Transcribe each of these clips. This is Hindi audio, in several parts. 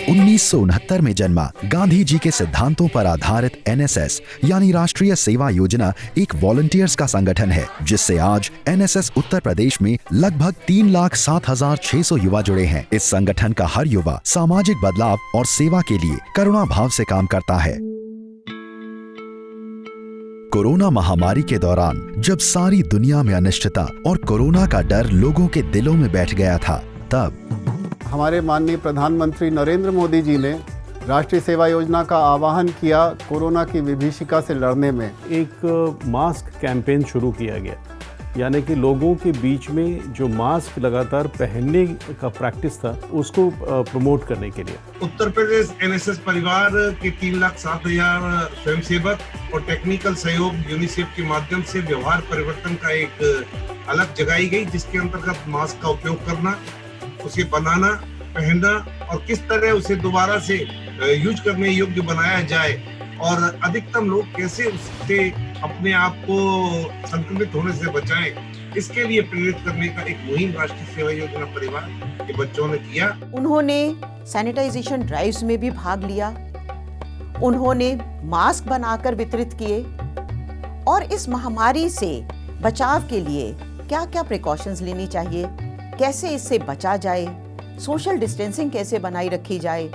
1969 में जन्मा गांधी जी के सिद्धांतों पर आधारित एनएसएस यानी राष्ट्रीय सेवा योजना एक वॉलंटियर्स का संगठन है, जिससे आज एनएसएस उत्तर प्रदेश में लगभग 3,07,600 युवा जुड़े हैं। इस संगठन का हर युवा सामाजिक बदलाव और सेवा के लिए करुणा भाव से काम करता है। कोरोना महामारी के दौरान जब सारी दुनिया में अनिश्चितता और कोरोना का डर लोगों के दिलों में बैठ गया था, तब हमारे माननीय प्रधानमंत्री नरेंद्र मोदी जी ने राष्ट्रीय सेवा योजना का आह्वान किया कोरोना की विभीषिका से लड़ने में। एक मास्क कैंपेन शुरू किया गया, यानी कि लोगों के बीच में जो मास्क लगातार पहनने का प्रैक्टिस था उसको प्रमोट करने के लिए। उत्तर प्रदेश एनएसएस परिवार के 3,07,000 स्वयंसेवक और टेक्निकल सहयोग यूनिसेफ के माध्यम से व्यवहार परिवर्तन का एक अलग जगाई गई, जिसके अंतर्गत मास्क का उपयोग करना, उसे बनाना, पहनना और किस तरह उसे दोबारा से यूज करने योग्य बनाया जाए और अधिकतम लोग कैसे उससे अपने आप को संक्रमित होने से बचाएं, इसके लिए प्रेरित करने का एक मुहिम राष्ट्रीय सेवा योजना परिवार के बच्चों ने किया। उन्होंने सैनिटाइजेशन ड्राइव्स में भी भाग लिया, उन्होंने मास्क बनाकर वितरित किए और इस महामारी से बचाव के लिए क्या क्या प्रिकॉशंस लेनी चाहिए, कैसे इससे बचा जाए, सोशल डिस्टेंसिंग कैसे बनाई रखी जाए,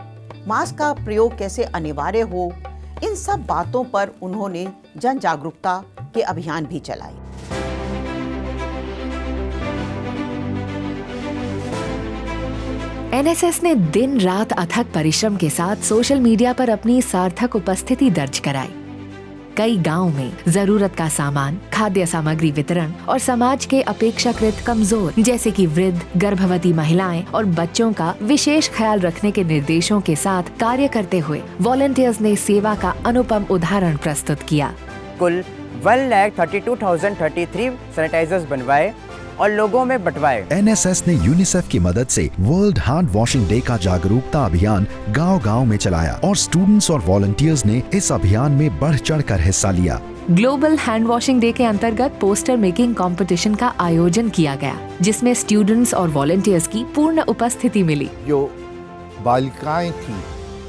मास्क का प्रयोग कैसे अनिवार्य हो, इन सब बातों पर उन्होंने जन जागरूकता के अभियान भी चलाए। एनएसएस ने दिन रात अथक परिश्रम के साथ सोशल मीडिया पर अपनी सार्थक उपस्थिति दर्ज कराई। कई गांव में जरूरत का सामान, खाद्य सामग्री वितरण और समाज के अपेक्षाकृत कमजोर जैसे कि वृद्ध, गर्भवती महिलाएं और बच्चों का विशेष ख्याल रखने के निर्देशों के साथ कार्य करते हुए वॉलंटियर्स ने सेवा का अनुपम उदाहरण प्रस्तुत किया। कुल 1,32,033 सैनिटाइजर्स बनवाए और लोगों में बंटवाए। एनएसएस ने यूनिसेफ की मदद से वर्ल्ड हैंड वॉशिंग डे का जागरूकता अभियान गांव-गांव में चलाया और स्टूडेंट्स और वॉलंटियर्स ने इस अभियान में बढ़ चढ़कर हिस्सा लिया। ग्लोबल हैंड वॉशिंग डे के अंतर्गत पोस्टर मेकिंग कंपटीशन का आयोजन किया गया, जिसमें स्टूडेंट्स और वॉलंटियर्स की पूर्ण उपस्थिति मिली। जो बालिकाएं थी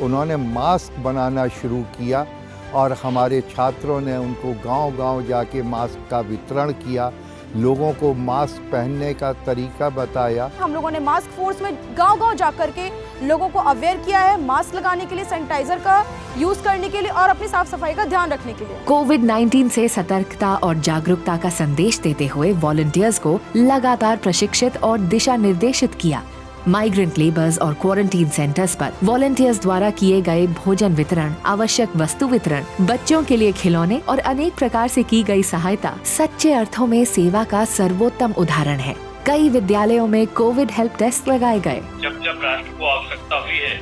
उन्होंने मास्क बनाना शुरू किया और हमारे छात्रों ने उनको गांव-गांव जाके मास्क का वितरण किया, लोगों को मास्क पहनने का तरीका बताया। हम लोगों ने मास्क फोर्स में गांव-गांव जाकर के लोगों को अवेयर किया है मास्क लगाने के लिए, सैनिटाइजर का यूज करने के लिए और अपनी साफ सफाई का ध्यान रखने के लिए। कोविड-19 से सतर्कता और जागरूकता का संदेश देते हुए वॉलंटियर्स को लगातार प्रशिक्षित और दिशा निर्देशित किया। माइग्रेंट लेबर्स और क्वारंटीन सेंटर्स पर वॉलंटियर्स द्वारा किए गए भोजन वितरण, आवश्यक वस्तु वितरण, बच्चों के लिए खिलौने और अनेक प्रकार से की गई सहायता सच्चे अर्थों में सेवा का सर्वोत्तम उदाहरण है। कई विद्यालयों में कोविड हेल्प डेस्क लगाए गए। जब जब राष्ट्र को आवश्यकता हुई है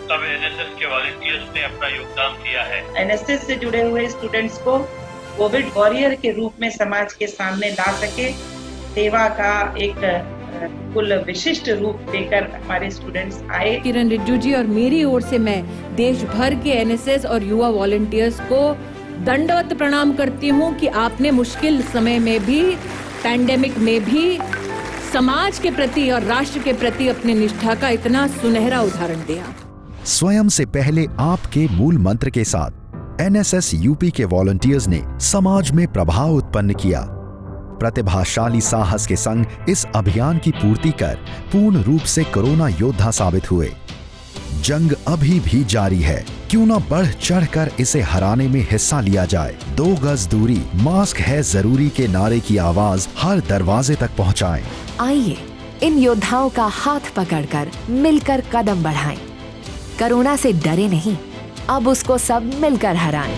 तब एनएसएस के वॉलंटियर्स ने अपना योगदान दिया है। एनएसएस से जुड़े हुए स्टूडेंट्स को कोविड वॉरियर के रूप में समाज के सामने ला सके, सेवा का एक कुल विशिष्ट रूप देकर हमारे स्टूडेंट्स आए। किरण रिज्जू जी और मेरी ओर से मैं देश भर के एनएसएस और युवा वॉलंटियर्स को दंडवत प्रणाम करती हूं कि आपने मुश्किल समय में भी, पैंडेमिक में भी समाज के प्रति और राष्ट्र के प्रति अपनी निष्ठा का इतना सुनहरा उदाहरण दिया। स्वयं से पहले आपके मूल मंत्र के साथ एनएसएस यूपी के वॉलंटियर्स ने समाज में प्रभाव उत्पन्न किया। प्रतिभाशाली साहस के संग इस अभियान की पूर्ति कर पूर्ण रूप से कोरोना योद्धा साबित हुए। जंग अभी भी जारी है, क्यों न बढ़ चढ़कर इसे हराने में हिस्सा लिया जाए। 2 गज दूरी, मास्क है जरूरी के नारे की आवाज हर दरवाजे तक पहुंचाएं। आइए इन योद्धाओं का हाथ पकड़कर मिलकर कदम बढ़ाएं। कोरोना से डरे नहीं, अब उसको सब मिलकर हराएं।